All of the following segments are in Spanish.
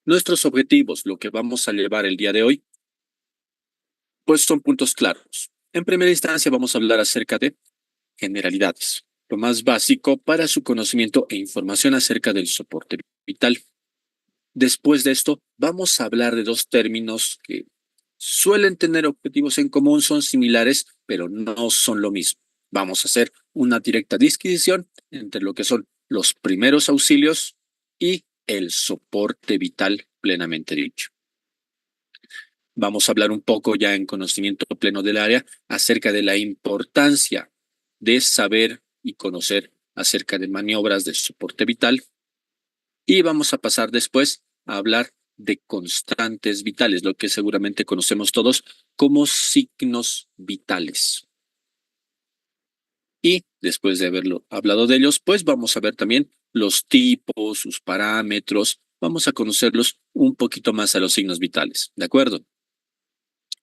Nuestros objetivos, lo que vamos a llevar el día de hoy, pues son puntos claros. En primera instancia vamos a hablar acerca de generalidades, lo más básico para su conocimiento e información acerca del soporte vital. Después de esto, vamos a hablar de dos términos que suelen tener objetivos en común, son similares, pero no son lo mismo. Vamos a hacer una directa disquisición entre lo que son los primeros auxilios y el soporte vital plenamente dicho. Vamos a hablar un poco ya en conocimiento pleno del área acerca de la importancia de saber y conocer acerca de maniobras de soporte vital y vamos a pasar después a hablar de constantes vitales, lo que seguramente conocemos todos como signos vitales. Y después de haberlo hablado de ellos, pues vamos a ver también los tipos, sus parámetros, vamos a conocerlos un poquito más a los signos vitales, ¿de acuerdo?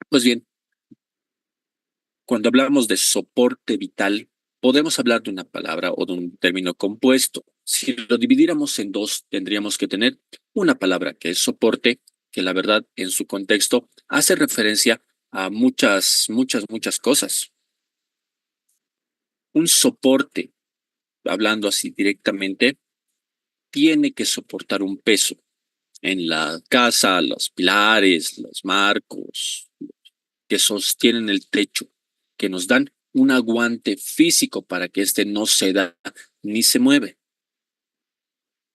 Pues bien, cuando hablamos de soporte vital, podemos hablar de una palabra o de un término compuesto. Si lo dividiéramos en dos, tendríamos que tener una palabra que es soporte, que la verdad en su contexto hace referencia a muchas cosas. Un soporte, hablando así directamente, tiene que soportar un peso en la casa, los pilares, los marcos, que sostienen el techo, que nos dan un aguante físico para que éste no ceda ni se mueve.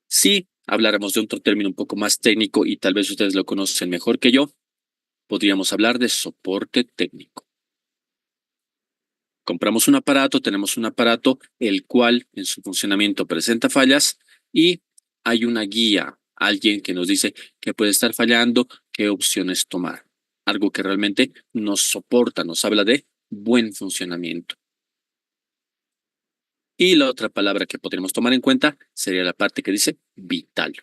Si habláramos de otro término un poco más técnico y tal vez ustedes lo conocen mejor que yo, podríamos hablar de soporte técnico. Compramos un aparato, tenemos un aparato el cual en su funcionamiento presenta fallas y hay una guía, alguien que nos dice que puede estar fallando, qué opciones tomar. Algo que realmente nos soporta, nos habla de buen funcionamiento. Y la otra palabra que podríamos tomar en cuenta sería la parte que dice vital,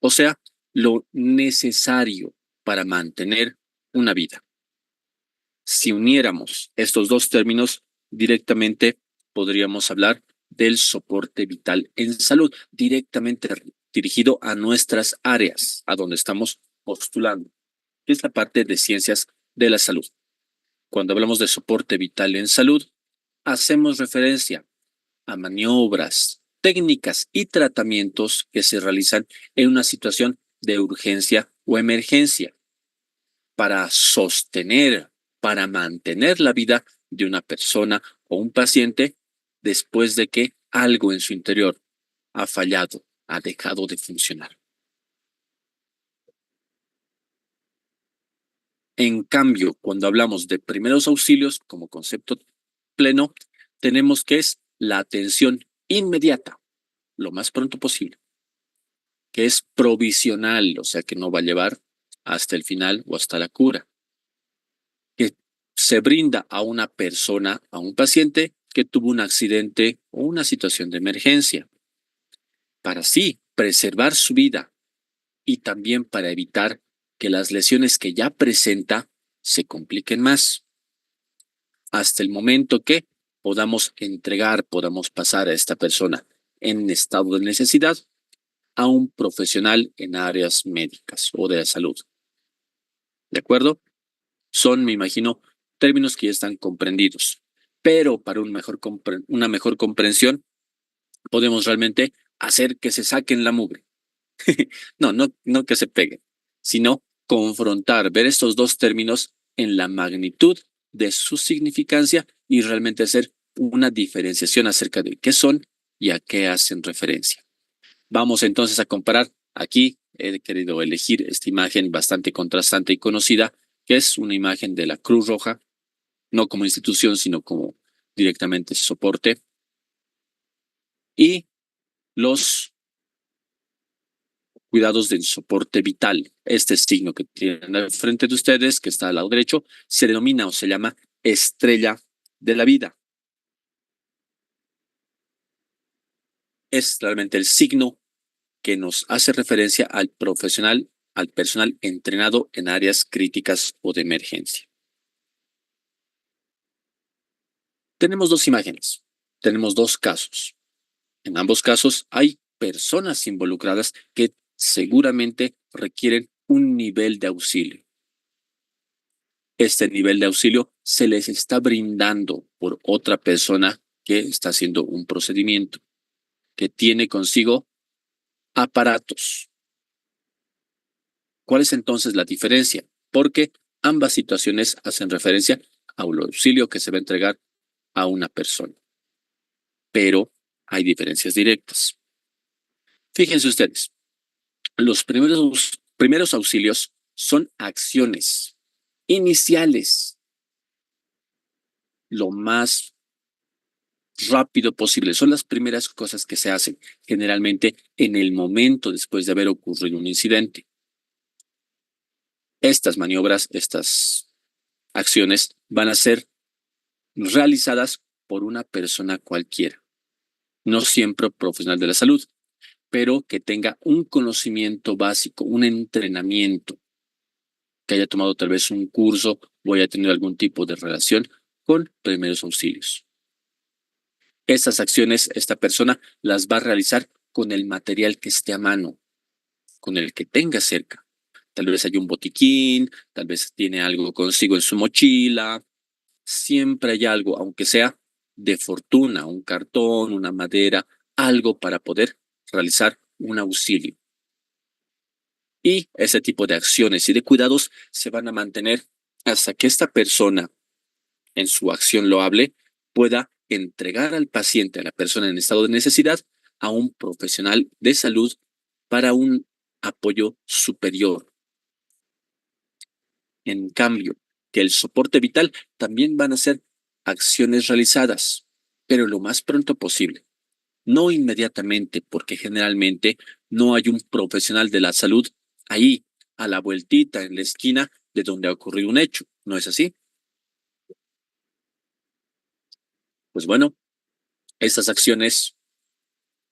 o sea, lo necesario para mantener una vida. Si uniéramos estos dos términos directamente, podríamos hablar del soporte vital en salud, directamente dirigido a nuestras áreas, a donde estamos postulando, que es la parte de ciencias de la salud. Cuando hablamos de soporte vital en salud, hacemos referencia a maniobras, técnicas y tratamientos que se realizan en una situación de urgencia o emergencia para sostener, para mantener la vida de una persona o un paciente después de que algo en su interior ha fallado, ha dejado de funcionar. En cambio, cuando hablamos de primeros auxilios como concepto pleno, tenemos que es la atención inmediata, lo más pronto posible, que es provisional, o sea que no va a llevar hasta el final o hasta la cura, que se brinda a una persona, a un paciente que tuvo un accidente o una situación de emergencia, para así preservar su vida y también para evitar que las lesiones que ya presenta se compliquen más, hasta el momento que podamos entregar, podamos pasar a esta persona en estado de necesidad a un profesional en áreas médicas o de la salud. ¿De acuerdo? Son, me imagino, términos que ya están comprendidos. Pero para una mejor comprensión, podemos realmente hacer que se saquen la mugre. No que se peguen, sino confrontar, ver estos dos términos en la magnitud de su significancia y realmente hacer una diferenciación acerca de qué son y a qué hacen referencia. Vamos entonces a comparar. Aquí he querido elegir esta imagen bastante contrastante y conocida, que es una imagen de la Cruz Roja, no como institución, sino como directamente soporte, y los cuidados del soporte vital. Este signo que tienen al frente de ustedes, que está al lado derecho, se denomina o se llama estrella de la vida. Es realmente el signo que nos hace referencia al profesional, al personal entrenado en áreas críticas o de emergencia. Tenemos dos imágenes, tenemos dos casos. En ambos casos hay personas involucradas que seguramente requieren un nivel de auxilio. Este nivel de auxilio se les está brindando por otra persona que está haciendo un procedimiento, que tiene consigo aparatos. ¿Cuál es entonces la diferencia? Porque ambas situaciones hacen referencia al auxilio que se va a entregar a una persona, pero hay diferencias directas. Fíjense ustedes, los primeros auxilios son acciones iniciales, lo más rápido posible. Son las primeras cosas que se hacen generalmente en el momento después de haber ocurrido un incidente. Estas maniobras, estas acciones van a ser realizadas por una persona cualquiera, no siempre profesional de la salud, pero que tenga un conocimiento básico, un entrenamiento, que haya tomado tal vez un curso o haya tenido algún tipo de relación con primeros auxilios. Estas acciones, esta persona las va a realizar con el material que esté a mano, con el que tenga cerca. Tal vez hay un botiquín, tal vez tiene algo consigo en su mochila. Siempre hay algo, aunque sea de fortuna, un cartón, una madera, algo para poder realizar un auxilio. Y ese tipo de acciones y de cuidados se van a mantener hasta que esta persona, en su acción loable, pueda entregar al paciente, a la persona en estado de necesidad, a un profesional de salud para un apoyo superior. En cambio, que el soporte vital también van a ser acciones realizadas, pero lo más pronto posible. No inmediatamente, porque generalmente no hay un profesional de la salud ahí, a la vueltita, en la esquina de donde ha ocurrido un hecho. ¿No es así? Pues bueno, estas acciones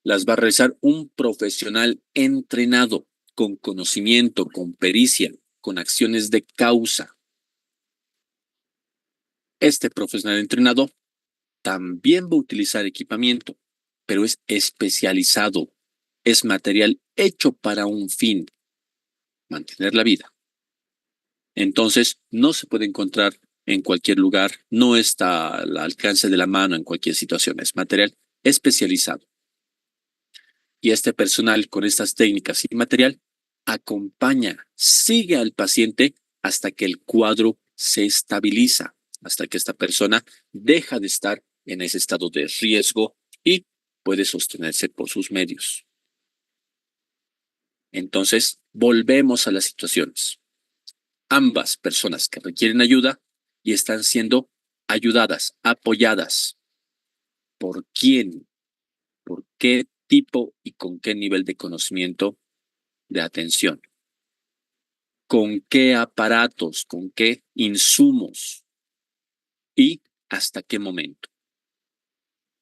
las va a realizar un profesional entrenado, con conocimiento, con pericia, con acciones de causa. Este profesional entrenado también va a utilizar equipamiento, pero es especializado, es material hecho para un fin, mantener la vida. Entonces, no se puede encontrar en cualquier lugar, no está al alcance de la mano en cualquier situación, es material especializado. Y este personal con estas técnicas y material acompaña, sigue al paciente hasta que el cuadro se estabiliza, hasta que esta persona deja de estar en ese estado de riesgo y puede sostenerse por sus medios. Entonces, volvemos a las situaciones. Ambas personas que requieren ayuda y están siendo ayudadas, apoyadas. ¿Por quién? ¿Por qué tipo y con qué nivel de conocimiento de atención? ¿Con qué aparatos? ¿Con qué insumos? ¿Y hasta qué momento?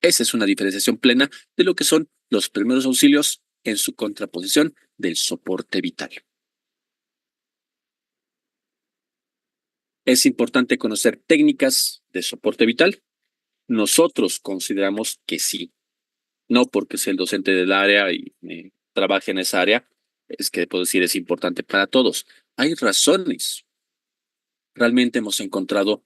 Esa es una diferenciación plena de lo que son los primeros auxilios en su contraposición del soporte vital. Es importante conocer técnicas de soporte vital. Nosotros consideramos que sí, no porque sea el docente del área y trabaje en esa área, es que puedo decir es importante para todos. Hay razones. Realmente hemos encontrado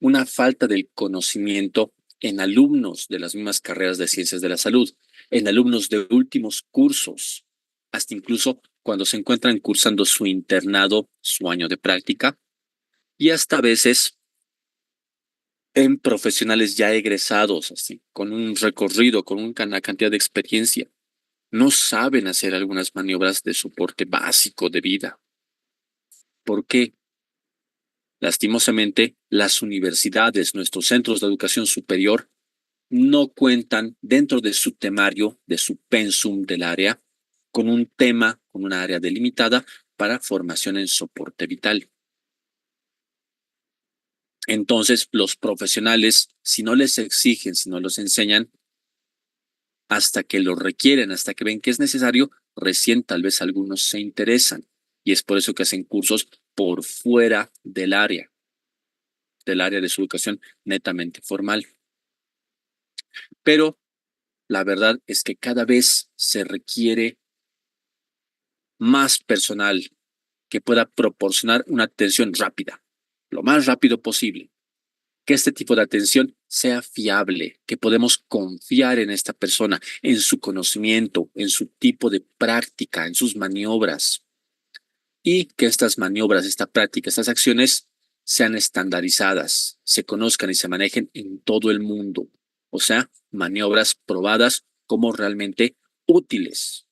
una falta del conocimiento en alumnos de las mismas carreras de ciencias de la salud, en alumnos de últimos cursos, hasta incluso cuando se encuentran cursando su internado, su año de práctica, y hasta a veces en profesionales ya egresados, así, con un recorrido, con una cantidad de experiencia. No saben hacer algunas maniobras de soporte básico de vida. ¿Por qué? Lastimosamente, las universidades, nuestros centros de educación superior, no cuentan dentro de su temario, de su pensum del área, con un tema, con una área delimitada para formación en soporte vital. Entonces, los profesionales, si no les exigen, si no los enseñan, hasta que lo requieren, hasta que ven que es necesario, recién tal vez algunos se interesan. Y es por eso que hacen cursos por fuera del área de su educación netamente formal. Pero la verdad es que cada vez se requiere más personal, que pueda proporcionar una atención rápida, lo más rápido posible. Que este tipo de atención sea fiable, que podemos confiar en esta persona, en su conocimiento, en su tipo de práctica, en sus maniobras. Y que estas maniobras, esta práctica, estas acciones sean estandarizadas, se conozcan y se manejen en todo el mundo. O sea, maniobras probadas como realmente útiles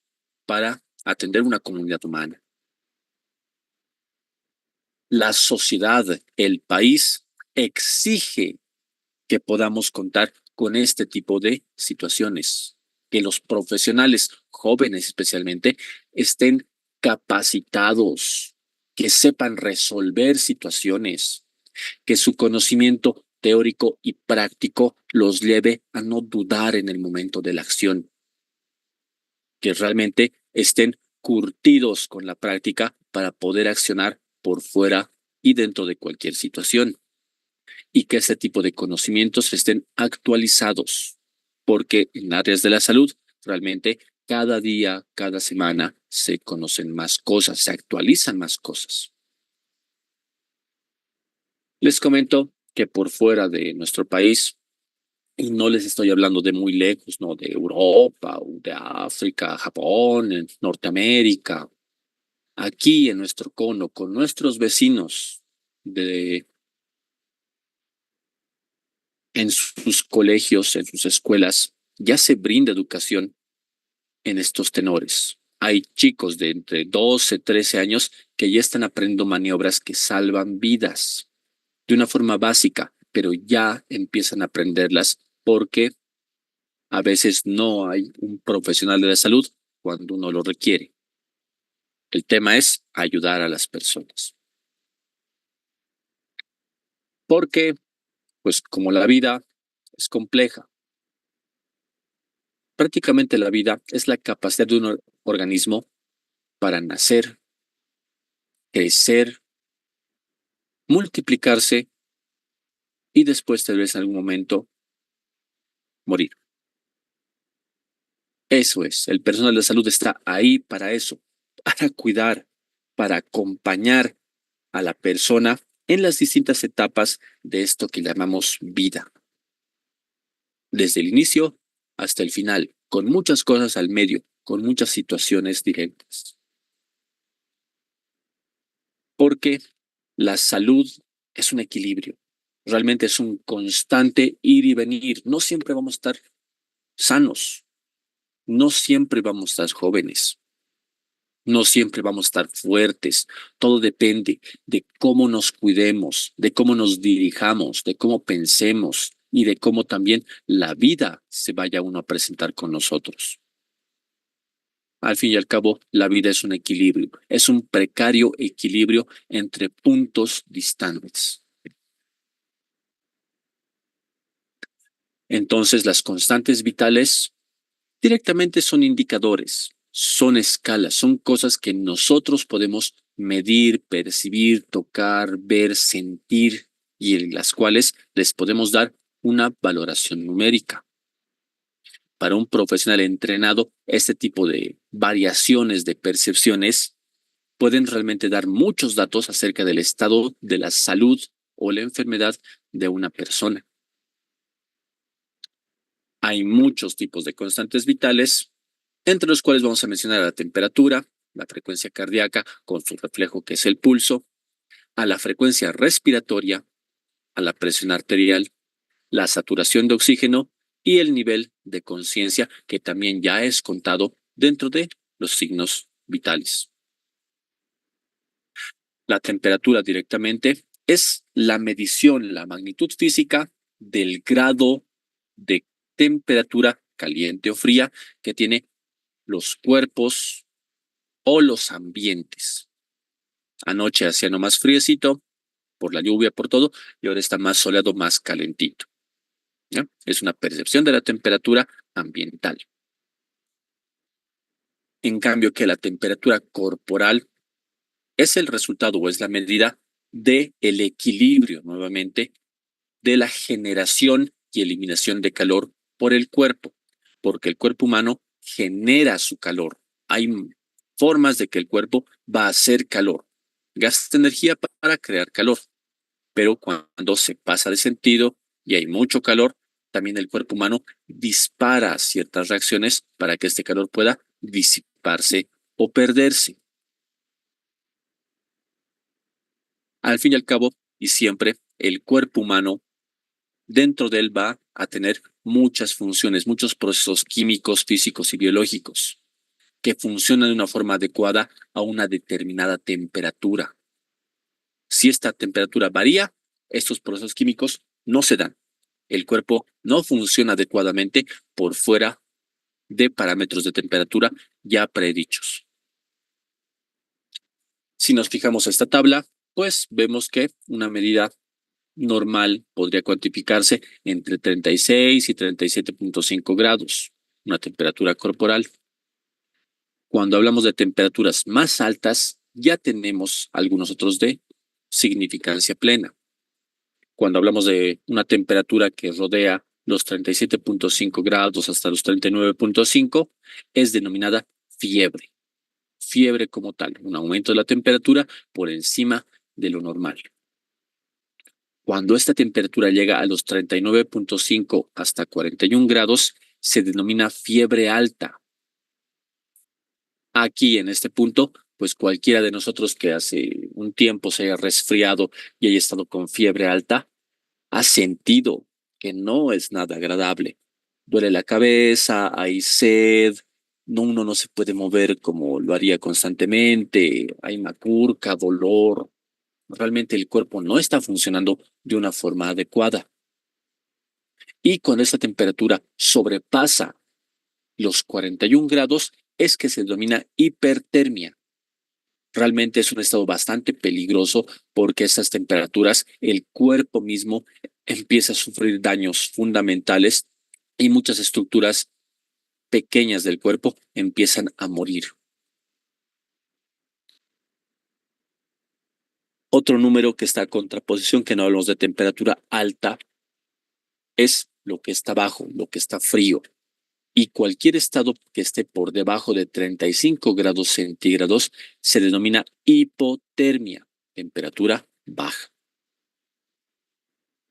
para atender una comunidad humana. La sociedad, el país, exige que podamos contar con este tipo de situaciones, que los profesionales, jóvenes especialmente, estén capacitados, que sepan resolver situaciones, que su conocimiento teórico y práctico los lleve a no dudar en el momento de la acción, que realmente estén curtidos con la práctica para poder accionar por fuera y dentro de cualquier situación, y que este tipo de conocimientos estén actualizados, porque en áreas de la salud realmente cada día, cada semana se conocen más cosas, se actualizan más cosas. Les comento que por fuera de nuestro país, y no les estoy hablando de muy lejos, no, de Europa o de África, Japón, en Norteamérica, aquí en nuestro cono, con nuestros vecinos de en sus colegios, en sus escuelas, ya se brinda educación en estos tenores. Hay chicos de entre 12, 13 años que ya están aprendiendo maniobras que salvan vidas de una forma básica, pero ya empiezan a aprenderlas porque a veces no hay un profesional de la salud cuando uno lo requiere. El tema es ayudar a las personas. Porque, pues como la vida es compleja, prácticamente la vida es la capacidad de un organismo para nacer, crecer, multiplicarse y después tal vez en algún momento morir. Eso es, el personal de salud está ahí para eso, para cuidar, para acompañar a la persona en las distintas etapas de esto que llamamos vida, desde el inicio hasta el final, con muchas cosas al medio, con muchas situaciones directas. Porque la salud es un equilibrio, realmente es un constante ir y venir. No siempre vamos a estar sanos, no siempre vamos a estar jóvenes, no siempre vamos a estar fuertes. Todo depende de cómo nos cuidemos, de cómo nos dirijamos, de cómo pensemos y de cómo también la vida se vaya uno a presentar con nosotros. Al fin y al cabo, la vida es un equilibrio, es un precario equilibrio entre puntos distantes. Entonces, las constantes vitales directamente son indicadores, son escalas, son cosas que nosotros podemos medir, percibir, tocar, ver, sentir y en las cuales les podemos dar una valoración numérica. Para un profesional entrenado, este tipo de variaciones de percepciones pueden realmente dar muchos datos acerca del estado de la salud o la enfermedad de una persona. Hay muchos tipos de constantes vitales, entre los cuales vamos a mencionar a la temperatura, la frecuencia cardíaca con su reflejo que es el pulso, a la frecuencia respiratoria, a la presión arterial, la saturación de oxígeno y el nivel de conciencia que también ya es contado dentro de los signos vitales. La temperatura directamente es la medición, la magnitud física del grado de temperatura caliente o fría que tiene los cuerpos o los ambientes. Anoche hacía no más friecito por la lluvia, por todo, y ahora está más soleado, más calentito. ¿Ya? Es una percepción de la temperatura ambiental. En cambio, que la temperatura corporal es el resultado o es la medida de el equilibrio, nuevamente, de la generación y eliminación de calor por el cuerpo, porque el cuerpo humano genera su calor. Hay formas de que el cuerpo va a hacer calor. Gasta energía para crear calor, pero cuando se pasa de sentido y hay mucho calor, también el cuerpo humano dispara ciertas reacciones para que este calor pueda disiparse o perderse. Al fin y al cabo, y siempre, el cuerpo humano dentro de él va a tener muchas funciones, muchos procesos químicos, físicos y biológicos que funcionan de una forma adecuada a una determinada temperatura. Si esta temperatura varía, estos procesos químicos no se dan. El cuerpo no funciona adecuadamente por fuera de parámetros de temperatura ya predichos. Si nos fijamos a esta tabla, pues vemos que una medida normal podría cuantificarse entre 36 y 37.5 grados, una temperatura corporal. Cuando hablamos de temperaturas más altas, ya tenemos algunos otros de significancia plena. Cuando hablamos de una temperatura que rodea los 37.5 grados hasta los 39.5, es denominada fiebre. Fiebre como tal, un aumento de la temperatura por encima de lo normal. Cuando esta temperatura llega a los 39.5 hasta 41 grados, se denomina fiebre alta. Aquí, en este punto, pues cualquiera de nosotros que hace un tiempo se haya resfriado y haya estado con fiebre alta, ha sentido que no es nada agradable. Duele la cabeza, hay sed, uno no se puede mover como lo haría constantemente, hay macurca, dolor. Realmente el cuerpo no está funcionando de una forma adecuada. Y cuando esta temperatura sobrepasa los 41 grados, es que se denomina hipertermia. Realmente es un estado bastante peligroso porque a estas temperaturas el cuerpo mismo empieza a sufrir daños fundamentales y muchas estructuras pequeñas del cuerpo empiezan a morir. Otro número que está a contraposición, que no hablamos de temperatura alta, es lo que está bajo, lo que está frío. Y cualquier estado que esté por debajo de 35 grados centígrados se denomina hipotermia, temperatura baja.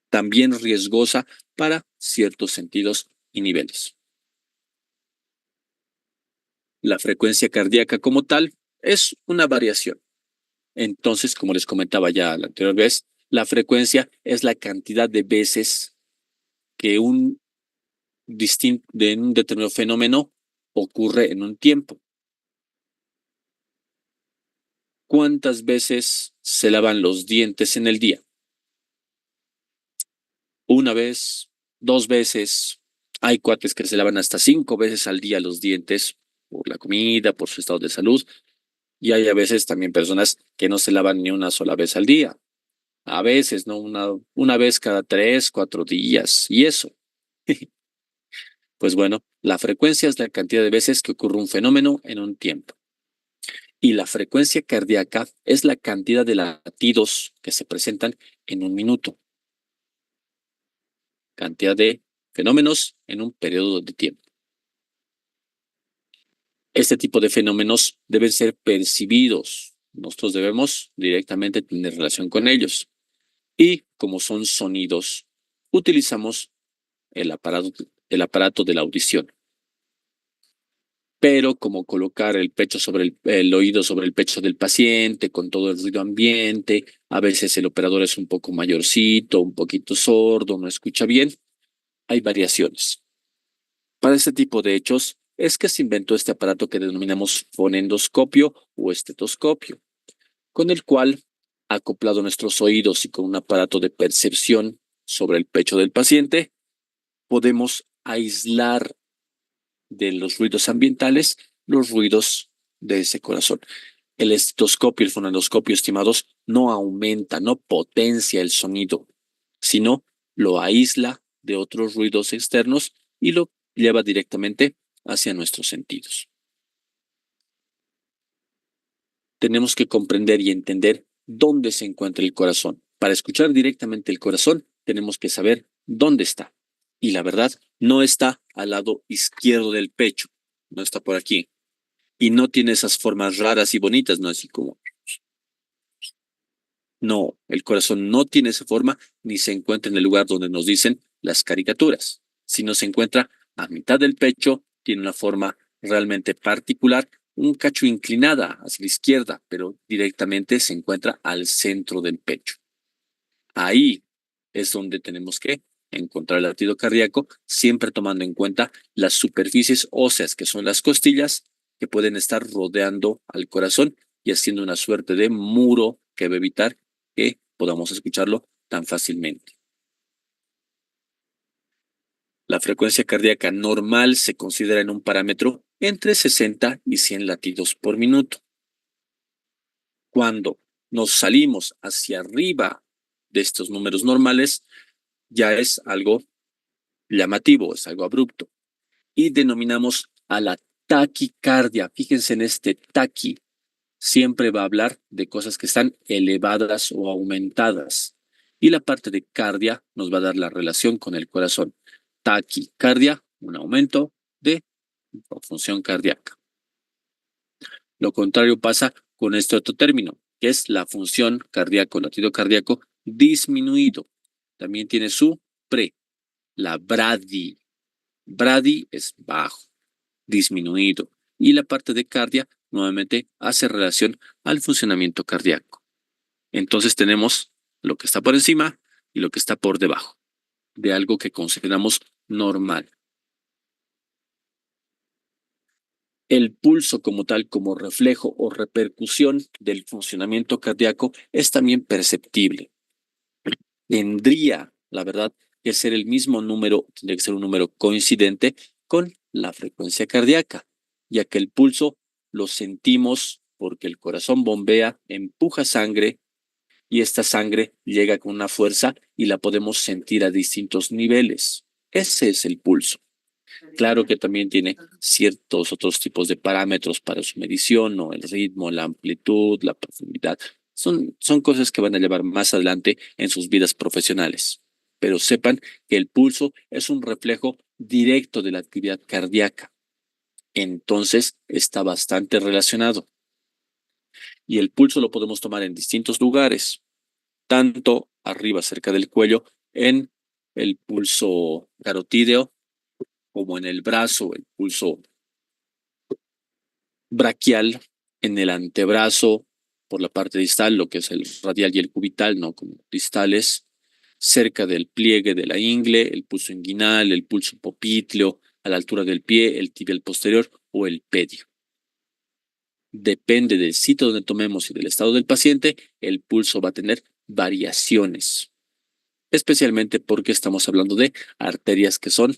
También riesgosa para ciertos sentidos y niveles. La frecuencia cardíaca como tal es una variación. Entonces, como les comentaba ya la anterior vez, la frecuencia es la cantidad de veces que un determinado fenómeno ocurre en un tiempo. ¿Cuántas veces se lavan los dientes en el día? Una vez, dos veces. Hay cuates que se lavan hasta 5 veces al día los dientes por la comida, por su estado de salud. Y hay a veces también personas que no se lavan ni una sola vez al día. A veces, ¿no? Una vez cada 3, 4 días. Y eso. Pues bueno, la frecuencia es la cantidad de veces que ocurre un fenómeno en un tiempo. Y la frecuencia cardíaca es la cantidad de latidos que se presentan en un minuto. Cantidad de fenómenos en un periodo de tiempo. Este tipo de fenómenos deben ser percibidos. Nosotros debemos directamente tener relación con ellos. Y como son sonidos, utilizamos el aparato de la audición. Pero como colocar el pecho sobre el oído sobre el pecho del paciente con todo el ruido ambiente, a veces el operador es un poco mayorcito, un poquito sordo, no escucha bien, hay variaciones. Para este tipo de hechos es que se inventó este aparato que denominamos fonendoscopio o estetoscopio, con el cual, acoplado a nuestros oídos y con un aparato de percepción sobre el pecho del paciente, podemos aislar de los ruidos ambientales los ruidos de ese corazón. El estetoscopio y el fonendoscopio, estimados, no aumenta, no potencia el sonido, sino lo aísla de otros ruidos externos y lo lleva directamente hacia nuestros sentidos. Tenemos que comprender y entender dónde se encuentra el corazón. Para escuchar directamente el corazón, tenemos que saber dónde está. Y la verdad, no está al lado izquierdo del pecho, no está por aquí. Y no tiene esas formas raras y bonitas, no así como... No, el corazón no tiene esa forma ni se encuentra en el lugar donde nos dicen las caricaturas, sino se encuentra a mitad del pecho, tiene una forma realmente particular, un cacho inclinada hacia la izquierda, pero directamente se encuentra al centro del pecho. Ahí es donde tenemos que encontrar el latido cardíaco, siempre tomando en cuenta las superficies óseas, que son las costillas, que pueden estar rodeando al corazón y haciendo una suerte de muro que va a evitar que podamos escucharlo tan fácilmente. La frecuencia cardíaca normal se considera en un parámetro entre 60 y 100 latidos por minuto. Cuando nos salimos hacia arriba de estos números normales, ya es algo llamativo, es algo abrupto. Y denominamos a la taquicardia. Fíjense en este taqui. Siempre va a hablar de cosas que están elevadas o aumentadas. Y la parte de cardia nos va a dar la relación con el corazón. Taquicardia, un aumento de función cardíaca. Lo contrario pasa con este otro término, que es la función cardíaco, latido cardíaco disminuido. También tiene su pre, la bradi. Bradi es bajo, disminuido. Y la parte de cardia nuevamente hace relación al funcionamiento cardíaco. Entonces tenemos lo que está por encima y lo que está por debajo de algo que consideramos normal. El pulso como tal, como reflejo o repercusión del funcionamiento cardíaco, es también perceptible. Tendría, la verdad, que ser el mismo número, tendría que ser un número coincidente con la frecuencia cardíaca, ya que el pulso lo sentimos porque el corazón bombea, empuja sangre y esta sangre llega con una fuerza y la podemos sentir a distintos niveles. Ese es el pulso. Claro que también tiene ciertos otros tipos de parámetros para su medición, ¿no? El ritmo, la amplitud, la profundidad. Son cosas que van a llevar más adelante en sus vidas profesionales. Pero sepan que el pulso es un reflejo directo de la actividad cardíaca. Entonces está bastante relacionado. Y el pulso lo podemos tomar en distintos lugares, tanto arriba cerca del cuello, en el pulso carotídeo, como en el brazo, el pulso braquial, en el antebrazo, por la parte distal, lo que es el radial y el cubital, ¿no? Como distales, cerca del pliegue de la ingle, el pulso inguinal, el pulso popliteo, a la altura del pie, el tibial posterior o el pedio. Depende del sitio donde tomemos y del estado del paciente, el pulso va a tener variaciones, especialmente porque estamos hablando de arterias que son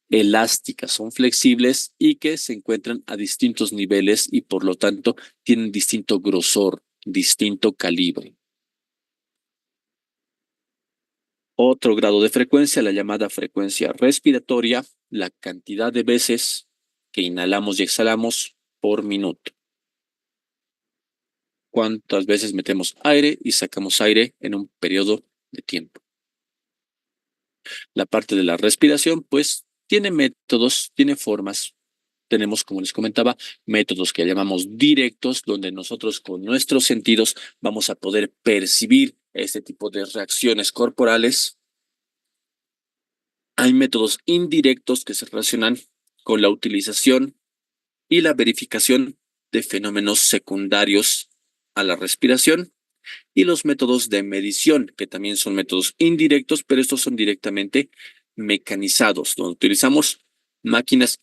elásticas, son flexibles y que se encuentran a distintos niveles y por lo tanto tienen distinto grosor, distinto calibre. Otro grado de frecuencia, la llamada frecuencia respiratoria, la cantidad de veces que inhalamos y exhalamos por minuto. Cuántas veces metemos aire y sacamos aire en un periodo de tiempo. La parte de la respiración, pues, tiene métodos, tiene formas. Tenemos, como les comentaba, métodos que llamamos directos, donde nosotros con nuestros sentidos vamos a poder percibir este tipo de reacciones corporales. Hay métodos indirectos que se relacionan con la utilización y la verificación de fenómenos secundarios a la respiración y los métodos de medición, que también son métodos indirectos, pero estos son directamente mecanizados, donde utilizamos máquinas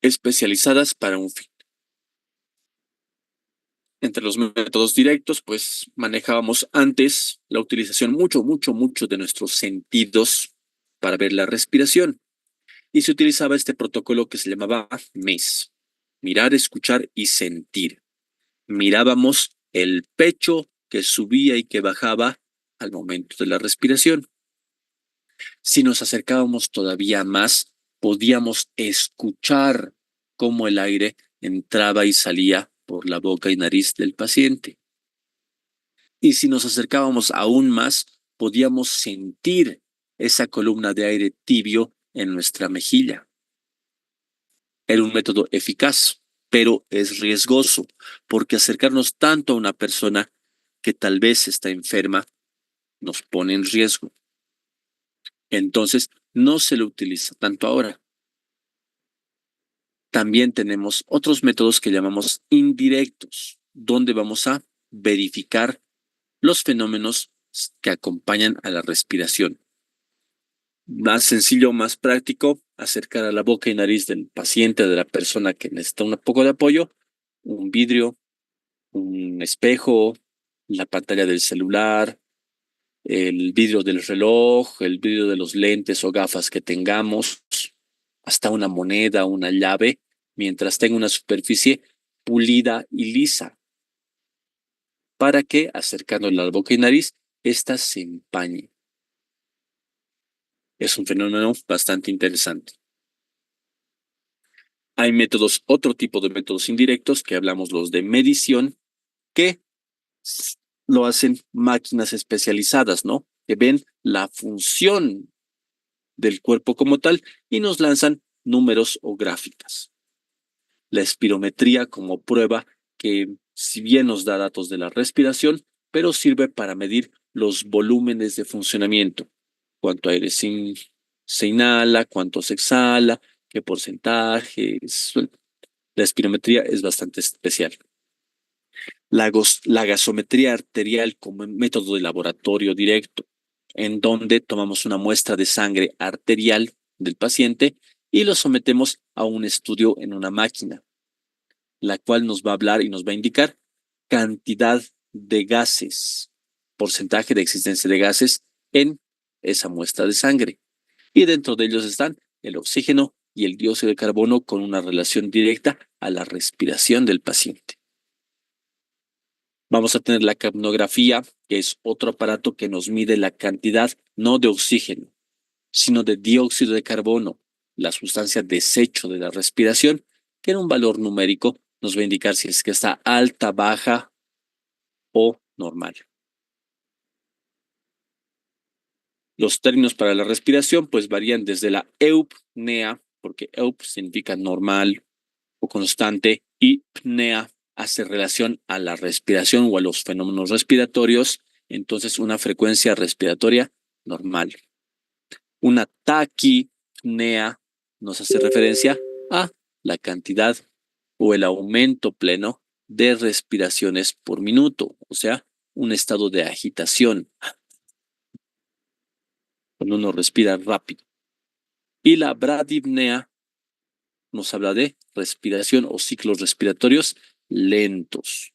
especializadas para un fin. Entre los métodos directos, pues manejábamos antes la utilización mucho de nuestros sentidos para ver la respiración. Y se utilizaba este protocolo que se llamaba MES, mirar, escuchar y sentir. Mirábamos el pecho que subía y que bajaba al momento de la respiración. Si nos acercábamos todavía más, podíamos escuchar cómo el aire entraba y salía por la boca y nariz del paciente. Y si nos acercábamos aún más, podíamos sentir esa columna de aire tibio en nuestra mejilla. Era un método eficaz, pero es riesgoso porque acercarnos tanto a una persona que tal vez está enferma nos pone en riesgo. Entonces, no se lo utiliza tanto ahora. También tenemos otros métodos que llamamos indirectos, donde vamos a verificar los fenómenos que acompañan a la respiración. Más sencillo, más práctico, acercar a la boca y nariz del paciente, de la persona que necesita un poco de apoyo, un vidrio, un espejo, la pantalla del celular, el vidrio del reloj, el vidrio de los lentes o gafas que tengamos, hasta una moneda, una llave, mientras tenga una superficie pulida y lisa, para que, acercándola a la boca y nariz, ésta se empañe. Es un fenómeno bastante interesante. Hay métodos, otro tipo de métodos indirectos, que hablamos los de medición, que lo hacen máquinas especializadas, ¿no? Que ven la función del cuerpo como tal y nos lanzan números o gráficas. La espirometría como prueba que si bien nos da datos de la respiración, pero sirve para medir los volúmenes de funcionamiento. Cuánto aire se inhala, cuánto se exhala, qué porcentaje. La espirometría es bastante especial. La gasometría arterial como método de laboratorio directo, en donde tomamos una muestra de sangre arterial del paciente y lo sometemos a un estudio en una máquina, la cual nos va a hablar y nos va a indicar cantidad de gases, porcentaje de existencia de gases en esa muestra de sangre. Y dentro de ellos están el oxígeno y el dióxido de carbono con una relación directa a la respiración del paciente. Vamos a tener la capnografía, que es otro aparato que nos mide la cantidad no de oxígeno, sino de dióxido de carbono, la sustancia desecho de la respiración, que en un valor numérico nos va a indicar si es que está alta, baja o normal. Los términos para la respiración pues varían desde la eupnea, porque eup significa normal o constante, y pnea hace relación a la respiración o a los fenómenos respiratorios, entonces una frecuencia respiratoria normal. Una taquipnea nos hace referencia a la cantidad o el aumento pleno de respiraciones por minuto, o sea, un estado de agitación cuando uno respira rápido. Y la bradipnea nos habla de respiración o ciclos respiratorios lentos,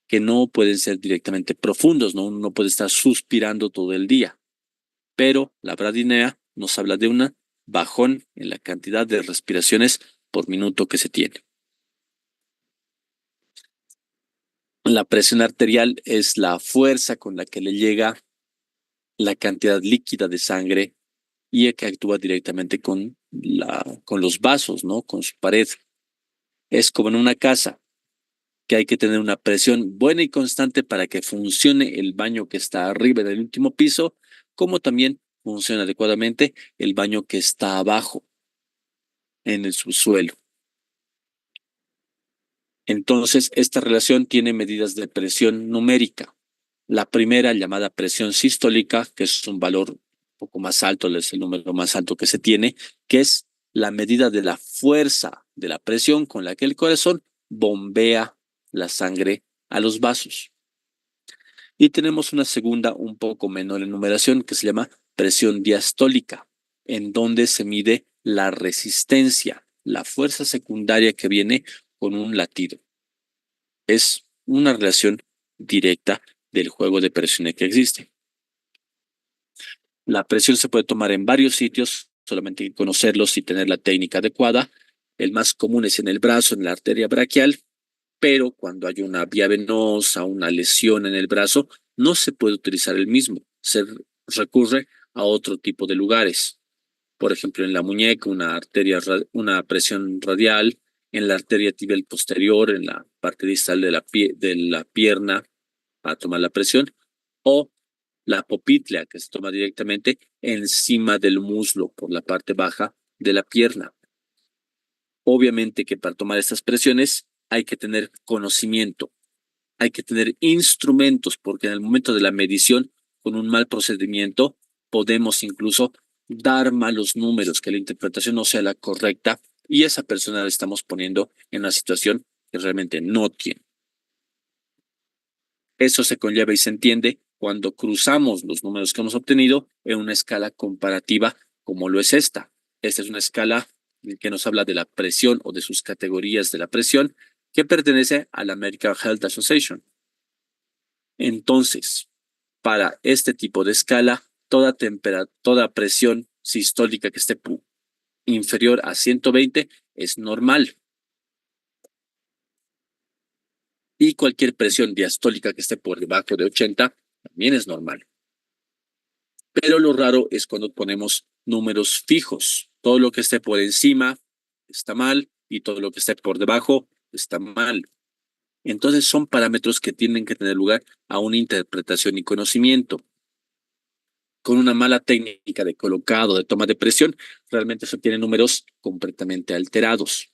que no pueden ser directamente profundos, ¿no? Uno no puede estar suspirando todo el día, pero la bradipnea nos habla de un bajón en la cantidad de respiraciones por minuto que se tiene. La presión arterial es la fuerza con la que le llega la cantidad líquida de sangre y que actúa directamente con los vasos, ¿no? Con su pared. Es como en una casa, que hay que tener una presión buena y constante para que funcione el baño que está arriba del último piso, como también funciona adecuadamente el baño que está abajo, en el subsuelo. Entonces, esta relación tiene medidas de presión numérica. La primera, llamada presión sistólica, que es un valor un poco más alto, es el número más alto que se tiene, que es la medida de la fuerza de la presión con la que el corazón bombea la sangre a los vasos. Y tenemos una segunda, un poco menor en numeración, que se llama presión diastólica, en donde se mide la resistencia, la fuerza secundaria que viene con un latido. Es una relación directa del juego de presiones que existe. La presión se puede tomar en varios sitios, solamente hay que conocerlos y tener la técnica adecuada. El más común es en el brazo, en la arteria braquial, pero cuando hay una vía venosa, una lesión en el brazo, no se puede utilizar el mismo. Se recurre a otro tipo de lugares. Por ejemplo, en la muñeca, una presión radial, en la arteria tibial posterior, en la parte distal de la pierna, para tomar la presión, o la popitlea, que se toma directamente encima del muslo por la parte baja de la pierna. Obviamente que para tomar estas presiones hay que tener conocimiento, hay que tener instrumentos, porque en el momento de la medición, con un mal procedimiento, podemos incluso dar malos números, que la interpretación no sea la correcta y esa persona la estamos poniendo en una situación que realmente no tiene. Eso se conlleva y se entiende cuando cruzamos los números que hemos obtenido en una escala comparativa como lo es esta. Esta es una escala que nos habla de la presión o de sus categorías de la presión que pertenece a la American Health Association. Entonces, para este tipo de escala, toda presión sistólica que esté inferior a 120 es normal. Y cualquier presión diastólica que esté por debajo de 80 también es normal. Pero lo raro es cuando ponemos números fijos. Todo lo que esté por encima está mal y todo lo que esté por debajo está mal. Entonces son parámetros que tienen que tener lugar a una interpretación y conocimiento. Con una mala técnica de colocado, de toma de presión, realmente eso tiene números completamente alterados.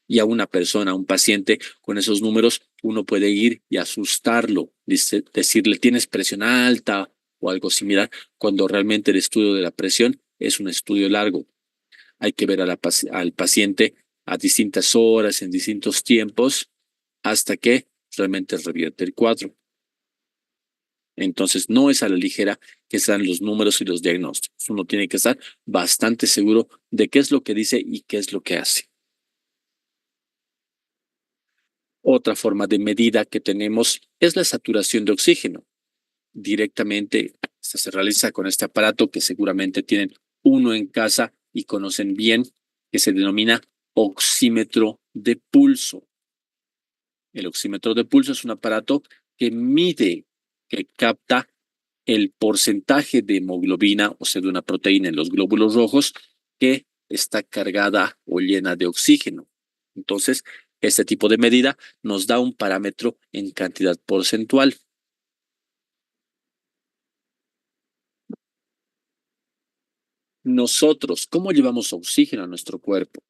Y a una persona, a un paciente con esos números, uno puede ir y asustarlo, decirle tienes presión alta o algo similar, cuando realmente el estudio de la presión es un estudio largo. Hay que ver al paciente a distintas horas, en distintos tiempos, hasta que realmente revierte el cuadro. Entonces, no es a la ligera que se dan los números y los diagnósticos. Uno tiene que estar bastante seguro de qué es lo que dice y qué es lo que hace. Otra forma de medida que tenemos es la saturación de oxígeno. Directamente se realiza con este aparato que seguramente tienen uno en casa y conocen bien, que se denomina oxímetro de pulso. El oxímetro de pulso es un aparato que mide, que capta el porcentaje de hemoglobina, o sea, de una proteína en los glóbulos rojos que está cargada o llena de oxígeno. Entonces, este tipo de medida nos da un parámetro en cantidad porcentual. Nosotros, ¿cómo llevamos oxígeno a nuestro cuerpo?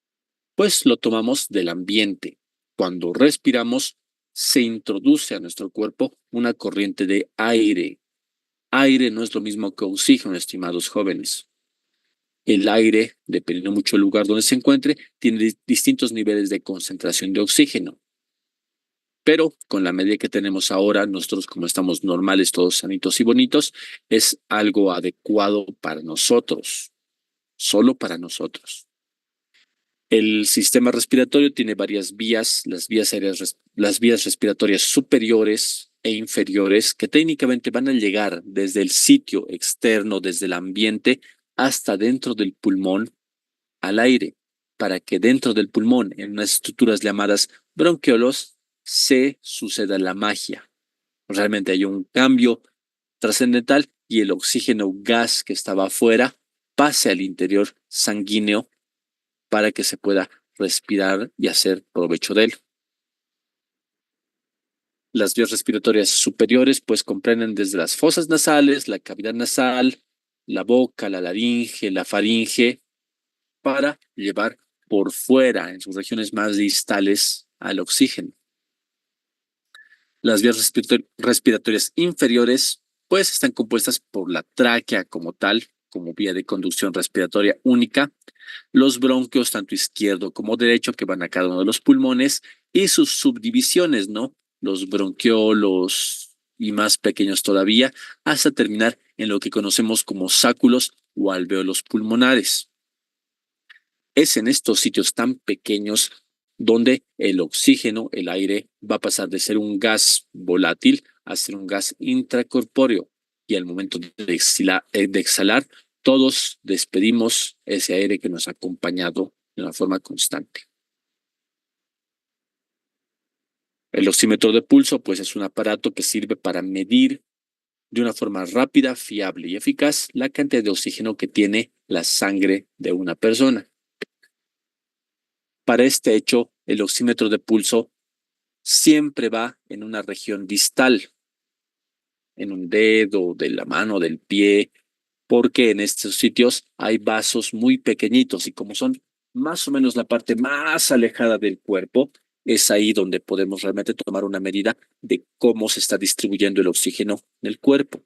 Pues lo tomamos del ambiente. Cuando respiramos, se introduce a nuestro cuerpo una corriente de aire. Aire no es lo mismo que oxígeno, estimados jóvenes. El aire, dependiendo mucho del lugar donde se encuentre, tiene distintos niveles de concentración de oxígeno. Pero con la medida que tenemos ahora, nosotros como estamos normales, todos sanitos y bonitos, es algo adecuado para nosotros, solo para nosotros. El sistema respiratorio tiene varias vías, las vías respiratorias superiores e inferiores, que técnicamente van a llegar desde el sitio externo, desde el ambiente, hasta dentro del pulmón, al aire, para que dentro del pulmón, en unas estructuras llamadas bronquiolos, se suceda la magia. Realmente hay un cambio trascendental y el oxígeno gas que estaba afuera pase al interior sanguíneo para que se pueda respirar y hacer provecho de él. Las vías respiratorias superiores pues comprenden desde las fosas nasales, la cavidad nasal, la boca, la laringe, la faringe, para llevar por fuera, en sus regiones más distales, al oxígeno. Las vías respiratorias inferiores pues están compuestas por la tráquea como tal, como vía de conducción respiratoria única, los bronquios, tanto izquierdo como derecho, que van a cada uno de los pulmones, y sus subdivisiones, ¿no? Los bronquiolos y más pequeños todavía, hasta terminar en lo que conocemos como sáculos o alvéolos pulmonares. Es en estos sitios tan pequeños donde el oxígeno, el aire, va a pasar de ser un gas volátil a ser un gas intracorpóreo. Y al momento de exhalar, todos despedimos ese aire que nos ha acompañado de una forma constante. El oxímetro de pulso, pues, es un aparato que sirve para medir de una forma rápida, fiable y eficaz la cantidad de oxígeno que tiene la sangre de una persona. Para este hecho, el oxímetro de pulso siempre va en una región distal, en un dedo, de la mano, del pie, porque en estos sitios hay vasos muy pequeñitos y como son más o menos la parte más alejada del cuerpo, es ahí donde podemos realmente tomar una medida de cómo se está distribuyendo el oxígeno en el cuerpo.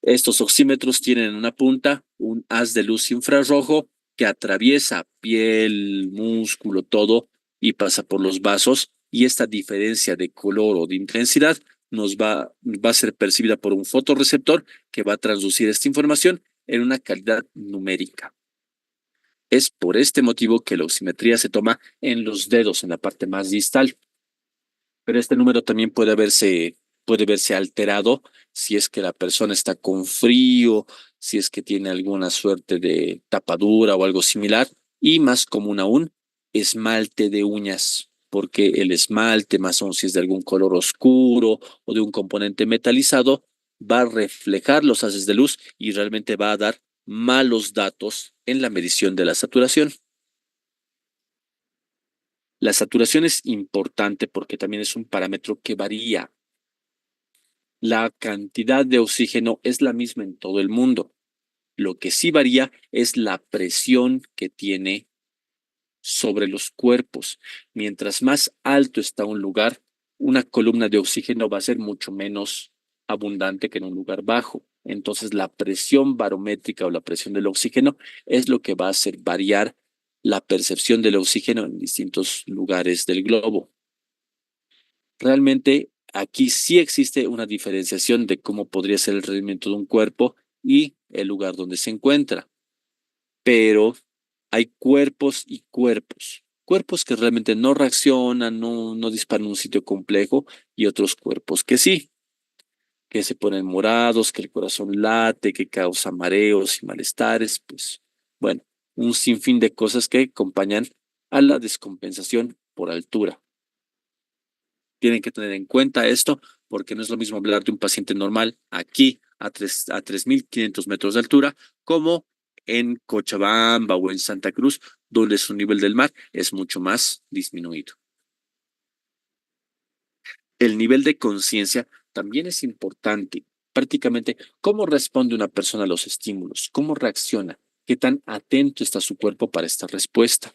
Estos oxímetros tienen en una punta un haz de luz infrarrojo que atraviesa piel, músculo, todo y pasa por los vasos, y esta diferencia de color o de intensidad va a ser percibida por un fotorreceptor que va a traducir esta información en una calidad numérica. Es por este motivo que la oximetría se toma en los dedos, en la parte más distal. Pero este número también puede verse alterado si es que la persona está con frío, si es que tiene alguna suerte de tapadura o algo similar, y más común aún, esmalte de uñas, porque el esmalte, más aún si es de algún color oscuro o de un componente metalizado, va a reflejar los haces de luz y realmente va a dar malos datos en la medición de la saturación. La saturación es importante porque también es un parámetro que varía. La cantidad de oxígeno es la misma en todo el mundo. Lo que sí varía es la presión que tiene sobre los cuerpos. Mientras más alto está un lugar, una columna de oxígeno va a ser mucho menos abundante que en un lugar bajo. Entonces, la presión barométrica o la presión del oxígeno es lo que va a hacer variar la percepción del oxígeno en distintos lugares del globo. Realmente aquí sí existe una diferenciación de cómo podría ser el rendimiento de un cuerpo y el lugar donde se encuentra. Pero hay cuerpos y cuerpos. Cuerpos que realmente no reaccionan, no disparan en un sitio complejo, y otros cuerpos que sí, que se ponen morados, que el corazón late, que causa mareos y malestares. Pues bueno, un sinfín de cosas que acompañan a la descompensación por altura. Tienen que tener en cuenta esto porque no es lo mismo hablar de un paciente normal aquí a 3.500 metros de altura como en Cochabamba o en Santa Cruz, donde su nivel del mar es mucho más disminuido. El nivel de conciencia también es importante. Prácticamente, ¿cómo responde una persona a los estímulos? ¿Cómo reacciona? ¿Qué tan atento está su cuerpo para esta respuesta?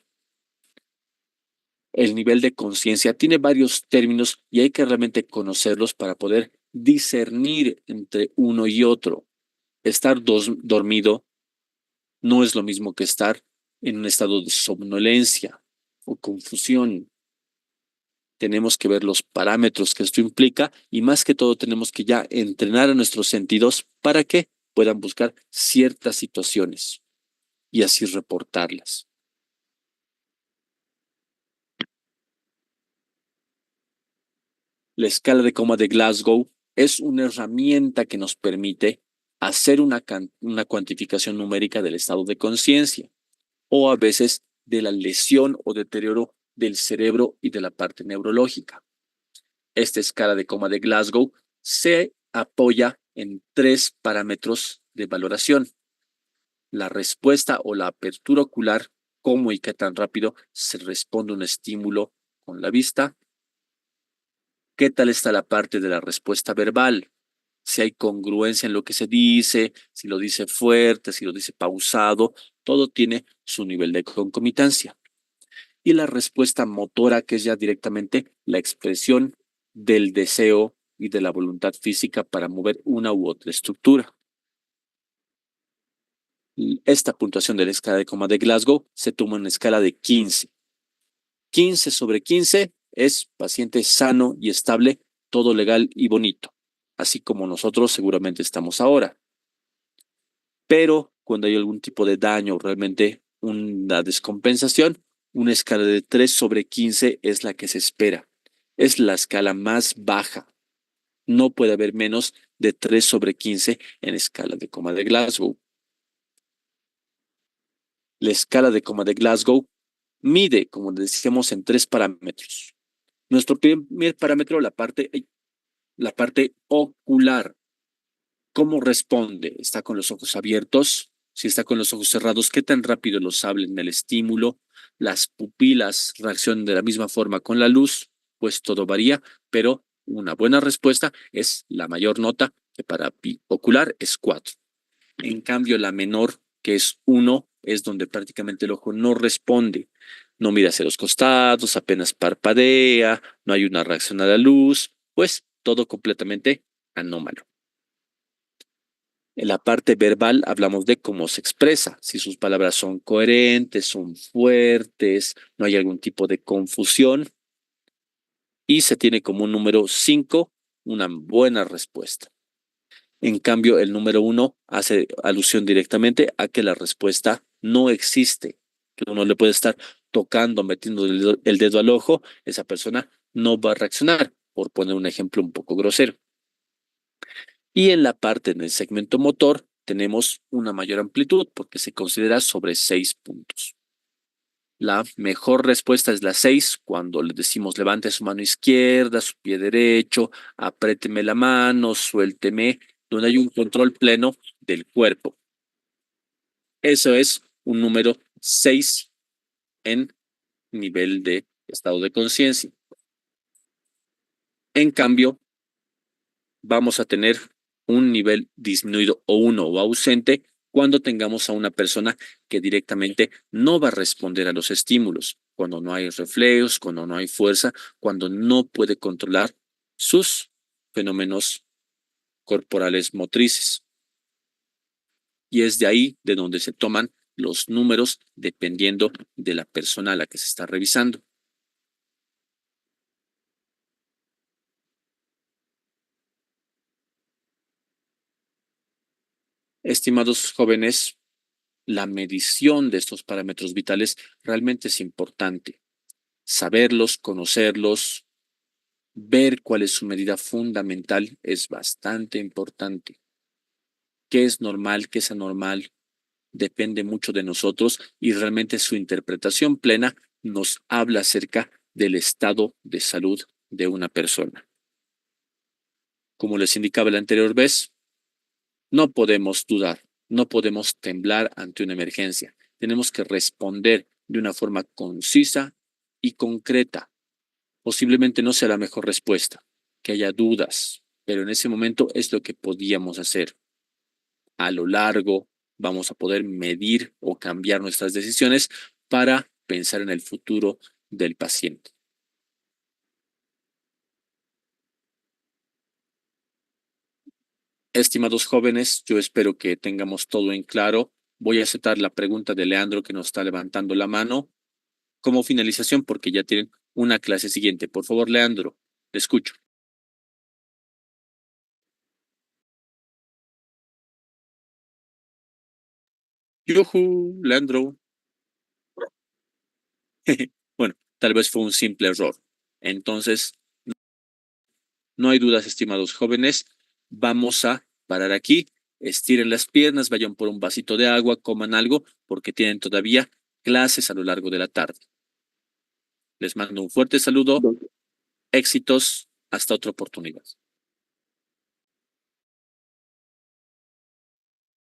El nivel de conciencia tiene varios términos y hay que realmente conocerlos para poder discernir entre uno y otro. Estar dormido no es lo mismo que estar en un estado de somnolencia o confusión. Tenemos que ver los parámetros que esto implica y más que todo tenemos que ya entrenar a nuestros sentidos para que puedan buscar ciertas situaciones y así reportarlas. La escala de coma de Glasgow es una herramienta que nos permite hacer una cuantificación numérica del estado de conciencia o a veces de la lesión o deterioro del cerebro y de la parte neurológica. Esta escala de coma de Glasgow se apoya en tres parámetros de valoración: la respuesta o la apertura ocular, cómo y qué tan rápido se responde a un estímulo con la vista. ¿Qué tal está la parte de la respuesta verbal? Si hay congruencia en lo que se dice, si lo dice fuerte, si lo dice pausado, todo tiene su nivel de concomitancia. Y la respuesta motora, que es ya directamente la expresión del deseo y de la voluntad física para mover una u otra estructura. Esta puntuación de la escala de coma de Glasgow se toma en una escala de 15. 15 sobre 15 es paciente sano y estable, todo legal y bonito, así como nosotros seguramente estamos ahora. Pero cuando hay algún tipo de daño, realmente una descompensación, una escala de 3 sobre 15 es la que se espera. Es la escala más baja. No puede haber menos de 3 sobre 15 en escala de coma de Glasgow. La escala de coma de Glasgow mide, como decíamos, en tres parámetros. Nuestro primer parámetro, la parte ocular. ¿Cómo responde? ¿Está con los ojos abiertos? Si está con los ojos cerrados, ¿qué tan rápido los abren el estímulo? Las pupilas reaccionan de la misma forma con la luz, pues todo varía, pero una buena respuesta es la mayor nota, que para ocular es 4. En cambio, la menor que es 1, es donde prácticamente el ojo no responde, no mira hacia los costados, apenas parpadea, no hay una reacción a la luz, pues todo completamente anómalo. En la parte verbal hablamos de cómo se expresa, si sus palabras son coherentes, son fuertes, no hay algún tipo de confusión y se tiene como un número 5 una buena respuesta. En cambio, el número 1 hace alusión directamente a que la respuesta no existe, que uno le puede estar tocando, metiendo el dedo al ojo, esa persona no va a reaccionar, por poner un ejemplo un poco grosero. Y en la parte, en el segmento motor, tenemos una mayor amplitud porque se considera sobre 6 puntos. La mejor respuesta es la 6, cuando le decimos levante su mano izquierda, su pie derecho, apriéteme la mano, suélteme, donde hay un control pleno del cuerpo. Eso es un número 6 en nivel de estado de conciencia. En cambio, vamos a tener un nivel disminuido o 1 o ausente cuando tengamos a una persona que directamente no va a responder a los estímulos, cuando no hay reflejos, cuando no hay fuerza, cuando no puede controlar sus fenómenos corporales motrices. Y es de ahí de donde se toman los números dependiendo de la persona a la que se está revisando. Estimados jóvenes, la medición de estos parámetros vitales realmente es importante. Saberlos, conocerlos, ver cuál es su medida fundamental es bastante importante. ¿Qué es normal, qué es anormal? Depende mucho de nosotros y realmente su interpretación plena nos habla acerca del estado de salud de una persona. Como les indicaba la anterior vez, no podemos dudar, no podemos temblar ante una emergencia. Tenemos que responder de una forma concisa y concreta. Posiblemente no sea la mejor respuesta, que haya dudas, pero en ese momento es lo que podíamos hacer. A lo largo vamos a poder medir o cambiar nuestras decisiones para pensar en el futuro del paciente. Estimados jóvenes, yo espero que tengamos todo en claro. Voy a aceptar la pregunta de Leandro que nos está levantando la mano como finalización porque ya tienen una clase siguiente. Por favor, Leandro, te escucho. Yuhu, Leandro. Bueno, tal vez fue un simple error. Entonces, no hay dudas, estimados jóvenes. Vamos a parar aquí. Estiren las piernas, vayan por un vasito de agua, coman algo, porque tienen todavía clases a lo largo de la tarde. Les mando un fuerte saludo. Éxitos. Hasta otra oportunidad.